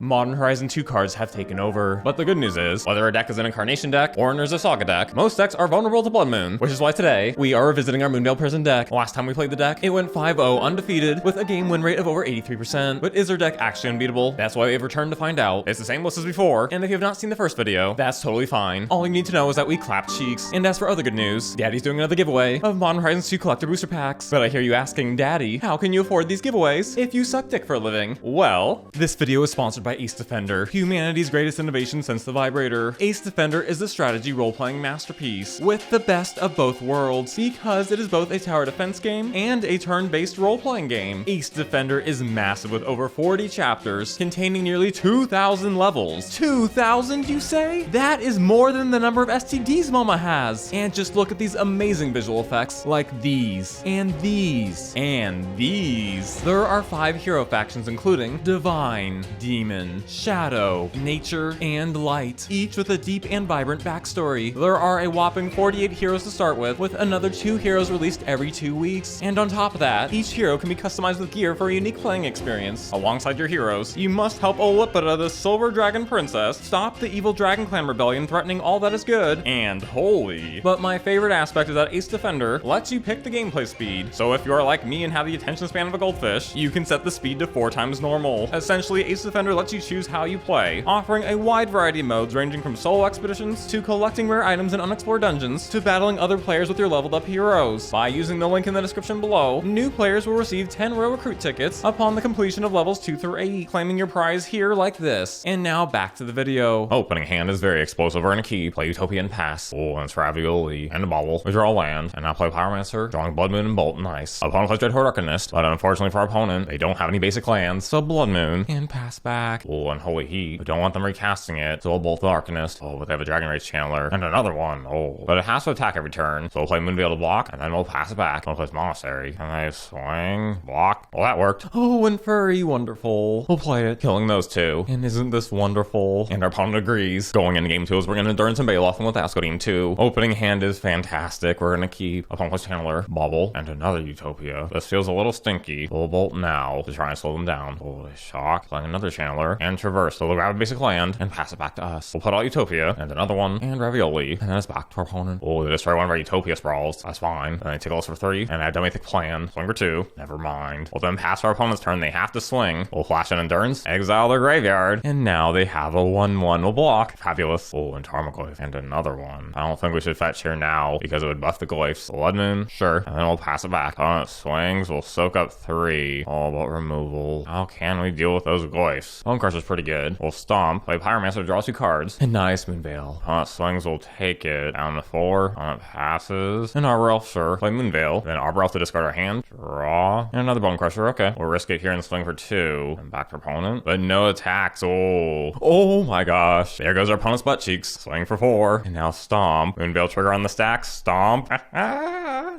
Modern Horizon 2 cards have taken over, but the good news is, whether a deck is an Incarnation deck or an Urza Saga deck, most decks are vulnerable to Blood Moon, which is why today, we are revisiting our Moonveil Prison deck. Last time we played the deck, it went 5-0 undefeated with a game win rate of over 83%, but is our deck actually unbeatable? That's why we have returned to find out. It's the same list as before, and if you have not seen the first video, that's totally fine. All you need to know is that we clapped cheeks, and as for other good news, Daddy's doing another giveaway of Modern Horizon 2 collector booster packs. But I hear you asking, Daddy, how can you afford these giveaways if you suck dick for a living? Well, this video is sponsored by Ace Defender, humanity's greatest innovation since the vibrator. Ace Defender is a strategy role-playing masterpiece with the best of both worlds because it is both a tower defense game and a turn-based role-playing game. Ace Defender is massive with over 40 chapters containing nearly 2,000 levels. 2,000, you say? That is more than the number of STDs Mama has. And just look at these amazing visual effects like these, and these, and these. There are 5 hero factions including Divine, Demon, Shadow, Nature, and Light, each with a deep and vibrant backstory. There are a whopping 48 heroes to start with another 2 heroes released every 2 weeks. And on top of that, each hero can be customized with gear for a unique playing experience. Alongside your heroes, you must help Olipida, the Silver Dragon Princess, stop the evil Dragon Clan rebellion threatening all that is good and holy. But my favorite aspect is that Ace Defender lets you pick the gameplay speed. So if you're like me and have the attention span of a goldfish, you can set the speed to 4 times normal. Essentially, Ace Defender lets you choose how you play, offering a wide variety of modes ranging from solo expeditions to collecting rare items in unexplored dungeons to battling other players with your leveled up heroes. By using the link in the description below, new players will receive 10 Royal Recruit tickets upon the completion of levels 2 through 8, claiming your prize here like this. And now back to the video. Opening hand is very explosive. We're gonna keep, play Utopia and pass. Oh, and it's Ravioli and a bobble. We draw land, and now play Pyromancer, drawing Blood Moon and Bolt. Nice. Opponent plays Dreadhorde Arcanist, but unfortunately for our opponent, they don't have any basic lands, so Blood Moon and pass back. Oh, and Holy Heat. We don't want them recasting it, so we'll bolt the Arcanist. Oh, but they have a Dragon Rage Channeler and another one. Oh, but it has to attack every turn, so we'll play Moonveil to block, and then we'll pass it back. We'll play Monastery, and they swing, block. Well, that worked. Oh, and Furry, wonderful. We'll play it, killing those 2. And isn't this wonderful? And our opponent agrees. Going into game 2 is we're gonna Endurance and Baloth, and with Ascodine 2. Opening hand is fantastic. We're gonna keep opponent plays Channeler, Bobble, and another Utopia. This feels a little stinky. We'll bolt now to try and slow them down. Holy shock. Playing another Channeler, and Traverse, so they'll grab a basic land and pass it back to us. We'll put out Utopia, and another one, and Ravioli, and then it's back to our opponent. Oh, they destroy one of our Utopia Sprawls. That's fine. And they tickle us for 3, and I have Mythic Plan. Swing for 2. Never mind. We'll then pass our opponent's turn. They have to swing. We'll flash an Endurance, exile their graveyard, and now they have a 1/1. We'll block. Fabulous. Oh, and Tarmogoyf, and another one. I don't think we should fetch here now, because it would buff the Glyphs. Blood Moon, sure, and then we'll pass it back. Opponent swings. We'll soak up 3. Oh, but removal. How can we deal with those Glyphs? Bonecrusher's pretty good. We'll stomp, play Pyromancer, draw 2 cards, and nice Moonveil. Opponent swings, will take it down to 4. Opponent passes, and Arbor Elf, sure. Play Moonveil, then Arbor Elf to discard our hand, draw, and another Bonecrusher. Okay, we'll risk it here and swing for 2, and back to opponent, but no attacks. Oh my gosh, there goes our opponent's butt cheeks. Swing for 4, and now stomp. Moonveil trigger on the stack, stomp.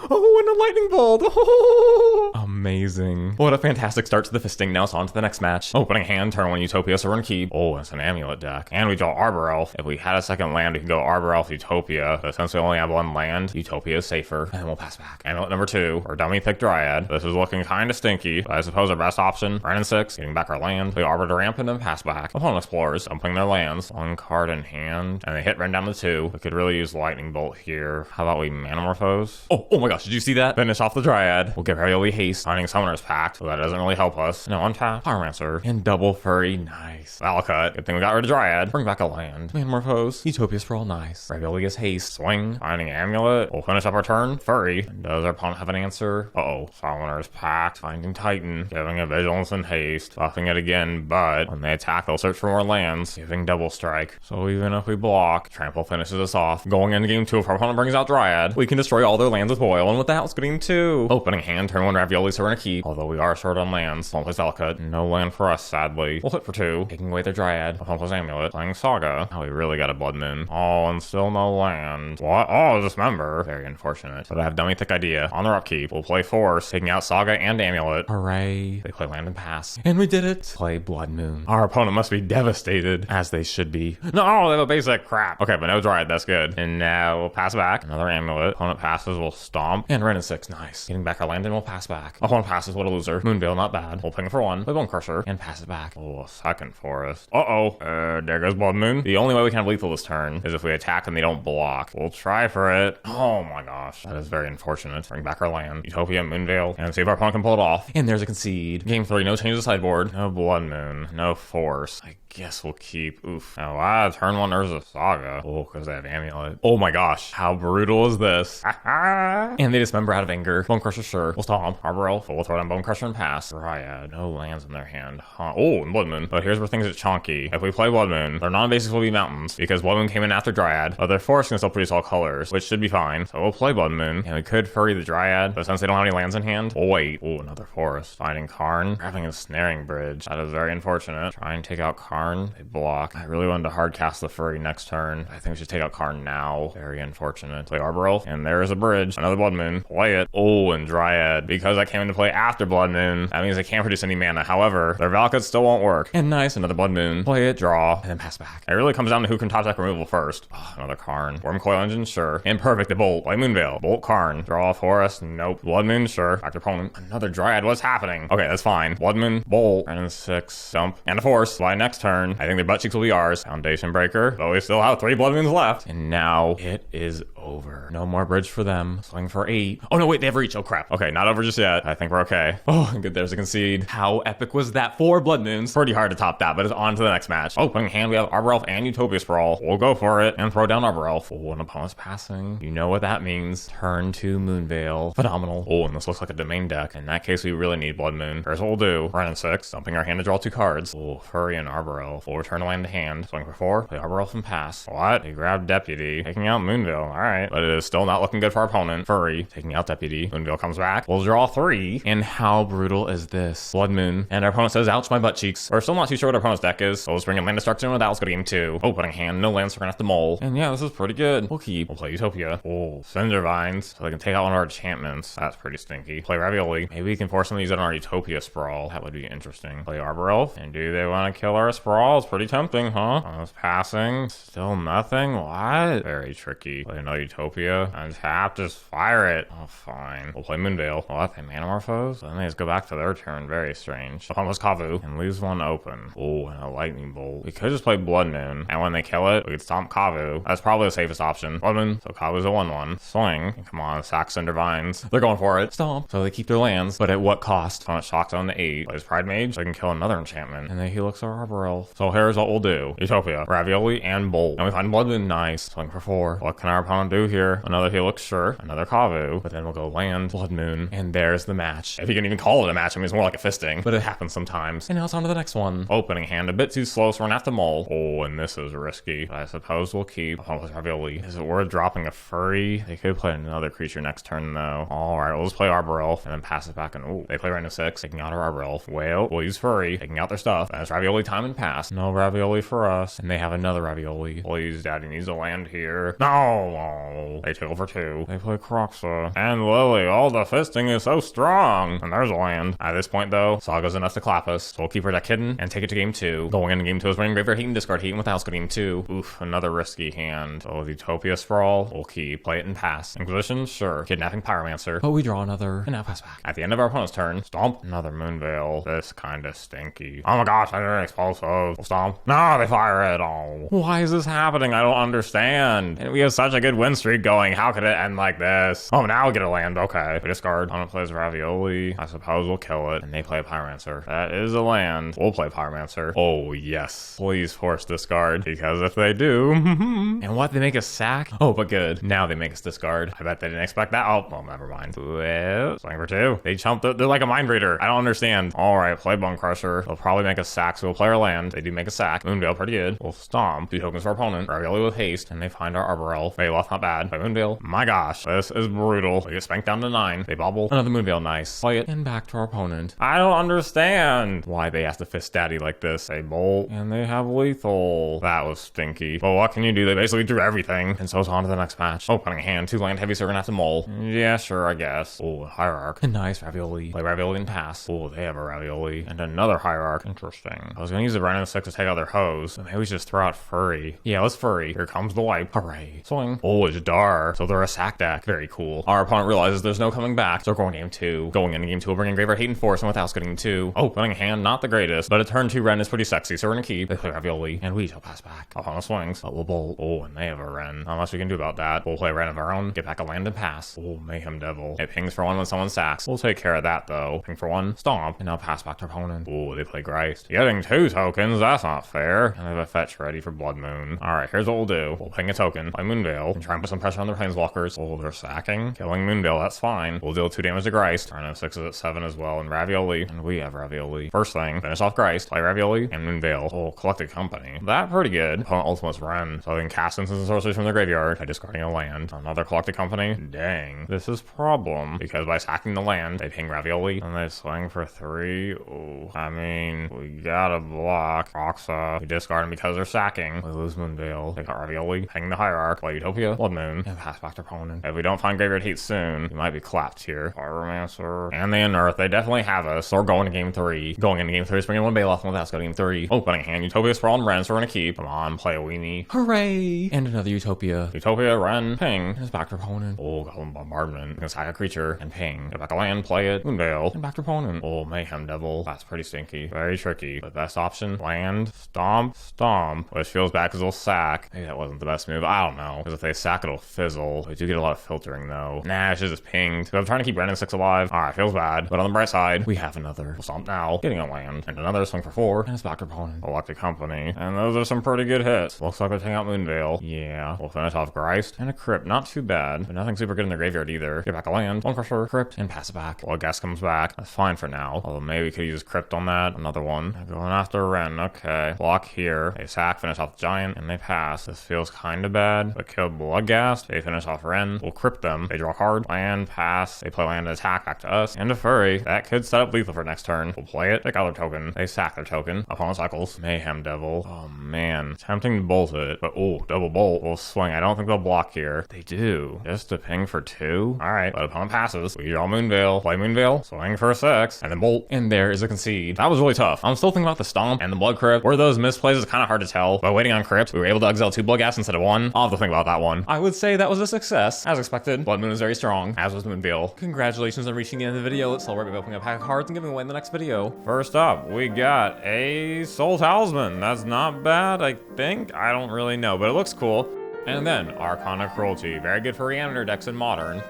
Oh, and a lightning bolt. Oh, amazing. What a fantastic start to the fisting. Now it's on to the next match. Opening hand, turn 1 Utopia, so we're gonna keep. Oh, it's an amulet deck. And we draw Arbor Elf. If we had a second land, we can go Arbor Elf, Utopia. But since we only have 1 land, Utopia is safer. And we'll pass back. Amulet number 2, or dummy pick Dryad. This is looking kinda stinky, but I suppose our best option. Wrenn and Six, getting back our land. Play Arbor to ramp and then pass back. Opponent explores, dumping their lands. 1 card in hand, and they hit Wrenn down to 2. We could really use Lightning Bolt here. How about we Manamorphose? Oh my gosh, did you see that? Finish off the Dryad. We'll get Ravioli Haste, finding Summoner's Pact, so that doesn't really help us. No, untap, Pyromancer, and double Furry, nice. Valcut, good thing we got rid of Dryad. Bring back a land. Manamorphose, Utopia Sprawl, nice. Ravioli gets Haste, swing, finding Amulet. We'll finish up our turn. Furry, and does our opponent have an answer? Uh-oh, Summoner's Pact, finding Titan, giving a Vigilance and Haste, buffing it again, but when they attack, they'll search for more lands, giving double strike. So even if we block, Trample finishes us off. Going into game 2, if our opponent brings out Dryad, we can destroy all their lands with Boil, and with the house getting 2. Opening hand, turn 1 Ravioli, so we're gonna keep, although we are short on lands. Won't play Valcut, no land for us, sadly. We'll hit for 2, taking away their Dryad. Opponent plays Amulet, playing Saga. Now we really got a Blood Moon. Oh, and still no land. What? Oh, dismember. Very unfortunate. But I have dummy thick idea. On their upkeep, we'll play Force, taking out Saga and Amulet. Hooray. They play land and pass. And we did it. Play Blood Moon. Our opponent must be devastated, as they should be. No, they have a basic crap. Okay, but no Dryad, that's good. And now we'll pass back. Another Amulet. Opponent passes, we'll stomp. Stomp, and Wrenn and Six, nice. Getting back our land and we'll pass back. Oh, one passes, what a loser. Moonveil, not bad. We'll ping for one, play Bonecrusher, and pass it back. Oh, a second forest. There goes Blood Moon. The only way we can have lethal this turn is if we attack and they don't block. We'll try for it. Oh my gosh, that is very unfortunate. Bring back our land. Utopia, Moonveil, and see if our opponent can pull it off. And there's a concede. Game 3, no change to sideboard. No Blood Moon, no force. I guess we'll keep. Oof. Oh, wow, turn 1 there's a Saga. Oh, because they have amulet. Oh my gosh, how brutal is this? And they dismember out of anger. Bonecrusher, sure. We'll stomp. Arbor Elf. We'll throw down Bonecrusher and pass. Dryad. No lands in their hand. Huh. Oh, and Blood Moon. But here's where things get chonky. If we play Blood Moon, their non-basics will be mountains because Blood Moon came in after Dryad, but their forest can still produce all colors, which should be fine. So we'll play Blood Moon, and we could furry the Dryad, but since they don't have any lands in hand, we'll wait. Oh, another forest. Finding Karn. Grabbing a Snaring Bridge. That is very unfortunate. Try and take out Karn. They block. I really wanted to hard cast the furry next turn. I think we should take out Karn now. Very unfortunate. Play Arbor Elf, and there's a bridge. Another Blood Moon. Play it. Oh, and Dryad. Because I came into play after Blood Moon, that means they can't produce any mana. However, their Valakut still won't work. And nice, another Blood Moon. Play it, draw, and then pass back. It really comes down to who can top deck removal first. Oh, another Karn. Worm Coil Engine, sure. And perfect, the Bolt. Play Moonveil. Bolt Karn. Draw a forest. Nope. Blood Moon, sure. Back to opponent. Another Dryad. What's happening? Okay, that's fine. Blood Moon, Bolt, and 6, dump, and a force. By next turn, I think the butt cheeks will be ours. Foundation Breaker. But we still have 3 Blood Moons left. And now it is over. No more bridge for them. Swing for 8. Oh no, wait, they have reach. Oh crap. Okay, not over just yet. I think we're okay. Oh, good. There's a concede. How epic was that? 4 Blood Moons. Pretty hard to top that, but it's on to the next match. Oh, putting hand, we have Arbor Elf and Utopia Sprawl. We'll go for it and throw down Arbor Elf. Oh, an opponent's passing. You know what that means. Turn to Moonveil. Phenomenal. Oh, and this looks like a domain deck. In that case, we really need Blood Moon. Here's what we'll do. Wrenn and Six, dumping our hand to draw 2 cards. Oh, Furry and Arbor Elf. We'll return a land to hand. Swing for 4. Play Arbor Elf and pass. What? They grabbed Deputy. Taking out Moonveil. Alright. But it is still not looking good for our opponent. Furry. Taking out Deputy. Moonveil comes back. We'll draw 3. And how brutal is this? Blood Moon. And our opponent says, ouch, my butt cheeks. We're still not too sure what our opponent's deck is. So let's bring in land destruction with that. Let's go to game 2. Opening hand. No lands, so we're gonna have to mull. And yeah, this is pretty good. We'll keep. We'll play Utopia. Oh, Cinder Vines. So they can take out one of our enchantments. That's pretty stinky. Play Ravioli. Maybe we can force them to use it on our Utopia Sprawl. That would be interesting. Play Arbor Elf. And do they want to kill our Sprawl? It's pretty tempting, huh? I was passing. Still nothing? What? Very tricky. Play another Utopia. Untap. Just fire it. Oh, fine. We'll play Moonveil. What? They Manamorphose? Then they just go back to their turn. Very strange. Opponent was Kavu. And leaves one open. Oh, and a Lightning Bolt. We could just play Blood Moon. And when they kill it, we could stomp Kavu. That's probably the safest option. Blood Moon. So Kavu's a 1/1. Swing. Come on, sack Cinder Vines. They're going for it. Stomp. So they keep their lands. But at what cost? Opponent Shock Zone to 8. Plays Pride Mage. So they can kill another enchantment. And then he looks our Arbor Elf. So here's what we'll do. Utopia. Ravioli and Bolt. And we find Blood Moon. Nice. Swing for 4. What can our opponent do here? Another Helix, sure. Another Kavu. But then we'll go land, Blood Moon. And there's the match. If you can even call it a match, I mean, it's more like a fisting. But it happens sometimes. And now it's on to the next one. Opening hand. A bit too slow, so we're gonna have to mull. Oh, and this is risky. But I suppose we'll keep. Opponent with Ravioli. Is it worth dropping a furry? They could play another creature next turn, though. Alright, we'll just play Arbor Elf and then pass it back. And oh, they play Wrenn and Six, taking out our Arbor Elf. Well, we'll use Furry, taking out their stuff. And it's Ravioli time and pass. No Ravioli for us. And they have another Ravioli. Please, Daddy needs a land here. No! They tickle for 2. They play Croxa. And Lily, all the fisting is so strong. And there's a land. At this point, though, Saga's enough to clap us. So we'll keep our deck hidden and take it to game 2. Going into game 2 is running Graveyard Heat and Discard Heat. And with the house go game 2. Oof, another risky hand. So with Utopia Sprawl, we'll keep. Play it and pass. Inquisition, sure. Kidnapping Pyromancer. But we draw another. And now pass back. At the end of our opponent's turn, stomp. Another Moonveil. This kinda stinky. Oh my gosh, I didn't expose those. We'll stomp. No, they fire it. Oh. Why is this happening? I don't understand. And we have such a good win streak going. How could it end like this? Oh, now we get a land. Okay. We discard. Opponent plays Ravioli. I suppose we'll kill it. And they play Pyromancer. That is a land. We'll play Pyromancer. Oh, yes. Please force discard. Because if they do... And what? They make us sack? Oh, but good. Now they make us discard. I bet they didn't expect that. Oh, well, never mind. Well, swing for 2. They chumped it. They're like a mind reader. I don't understand. Alright, play Bonecrusher. They'll probably make us sack, so we'll play our land. They do make a sack. Moonveil, pretty good. We'll stomp. 2 tokens for our opponent. Ravioli with haste. And they find our Arbor Elf. Veloth, not bad. Play Moonveil. My gosh, this is brutal. They get spanked down to 9. They bobble. Another Moonveil, nice. Play it. And back to our opponent. I don't understand why they have to fist daddy like this. They bolt. And they have lethal. That was stinky. But what can you do? They basically drew everything. And so it's on to the next match. Opening hand. 2 land heavy, so we're gonna have to mull. Yeah, sure, I guess. Oh, Hierarch. Nice, Ravioli. Play Ravioli and pass. Oh, they have a Ravioli. And another Hierarch. Interesting. I was gonna use the Wrenn and Six to take out their hose. But maybe we should just throw out Furry. Yeah, let's Furry. Here comes the wipe. Hooray. Swing. Oh, it's Dar. So they're a sack deck. Very cool. cool. Our opponent realizes there's no coming back, so we're going game 2. Going into game 2, we'll bring in Graveyard Hate and Force, and without getting 2. Opening hand, not the greatest, but a turn 2 Wrenn is pretty sexy, so we're gonna keep. They play Ravioli, and we shall pass back. Opponent swings, but we'll bolt. Oh, and they have a Wrenn. Not much we can do about that. We'll play Wrenn of our own, get back a land and pass. Oh, Mayhem Devil. It pings for 1 when someone sacks. We'll take care of that though. Ping for 1, stomp, and now pass back to our opponent. Oh, they play Greist. Getting 2 tokens, that's not fair. And I have a fetch ready for Blood Moon. Alright, here's what we'll do. We'll ping a token, play Moonveil, and try and put some pressure on their planeswalkers. Oh, they're sacking. Killing Moonveil, that's fine. We'll deal 2 damage to Greist. Rhino 6 is at 7 as well, and Ravioli. And we have Ravioli. First thing, finish off Greist, play Ravioli, and Moonveil. Oh, Collected Company. That pretty good. Opponent Ultimate's Wrenn. So they can cast instants and sorceries from their graveyard by discarding a land. Another Collected Company. Dang. This is problem. Because by sacking the land, they ping Ravioli, and they swing for 3. Oh, I mean, we gotta block. Roxa. We discard them because they're sacking. We lose Moonveil. They got Ravioli. Ping the Hierarch. Play Utopia. Blood Moon. And pass back to opponent. If we don't find Graveyard Hate soon, we might be clapped here. Pyromancer. And they unearth. They definitely have us. So we're going to game 3. Going into game 3, bringing 1 Baloth, and let's go to game 3. Opening hand. Utopia Sprawl and Wrenn, so we're gonna keep. Come on, play a weenie. Hooray! And another Utopia. Utopia, Wrenn, ping. It's back to opponent. Oh, Golden Bombardment. Gonna sack a creature and ping. Get back a land, play it. Moonveil. And back to opponent. Oh, Mayhem Devil. That's pretty stinky. Very tricky. The best option, land, stomp, stomp. Which feels bad because they'll sack. Maybe that wasn't the best move. I don't know. Because if they sack, it'll fizzle. We do get a lot of filtering though. Nah, it should just pinged. So I'm trying to keep Wrenn and Six alive. Alright, feels bad. But on the bright side, we have another. We'll stomp now. Getting a land. And another swing for 4. And it's back to opponent. Collected Company. And those are some pretty good hits. Looks like they're taking out Moonveil. Yeah. We'll finish off Greist. And a Crypt. Not too bad. But nothing super good in their graveyard either. Get back a land. Bonecrusher, Crypt, and pass it back. Well, Guest comes back. That's fine for now. Although maybe we could use Crypt on that. Another one. Going after Wrenn. Okay. Block here. They sack, finish off the Giant, and they pass. This feels kind of bad. But kill Bloodghast. They finish off Wrenn. We'll Crypt them. They draw a card. Land, pass. They play land and attack back to us. And a Furry. That could set up lethal for next turn. We'll play it. Take out their token. They sack their token. Opponent cycles. Mayhem Devil. Oh man. Tempting to bolt it. But oh, double bolt. We'll swing. I don't think they'll block here. They do. Just a ping for 2. Alright. But opponent passes. We draw Moonveil. Play Moonveil. Swing for 6. And then bolt. And there is a concede. That was really tough. I'm still thinking about the Stomp and the Blood Crypt. Were those misplays? It's kind of hard to tell. By waiting on Crypt, we were able to exile 2 Bloodghast instead of 1. I'll have to think about that one. I would say that was a success. As expected, Blood Moon is very strong, as was Moonveil. Congratulations on reaching the end of the video. Let's celebrate by opening a pack of cards and giving away in the next video. First up, we got a Soul Talisman. That's not bad, I think. I don't really know, but it looks cool. And then Arcana Cruelty. Very good for Reanimator decks in Modern.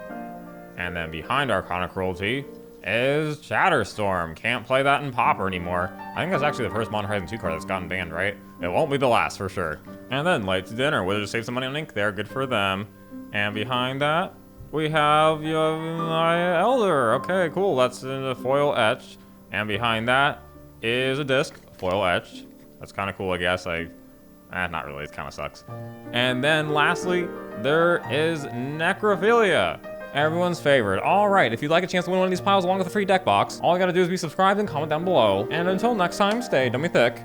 And then behind Arcana Cruelty is Shatterstorm. Can't play that in Pauper anymore. I think that's actually the first Modern Horizon 2 card that's gotten banned, right? It won't be the last for sure. And then Late to Dinner. Wizards just save some money on ink there. Good for them. And behind that, we have my Elder. Okay, cool. That's in a foil etched. And behind that is a disc, foil etched. That's kind of cool, I guess. Not really. It kind of sucks. And then lastly, there is Necrophilia. Everyone's favorite. Alright, if you'd like a chance to win one of these piles along with a free deck box, all you gotta do is be subscribed and comment down below. And until next time, stay dummy thick.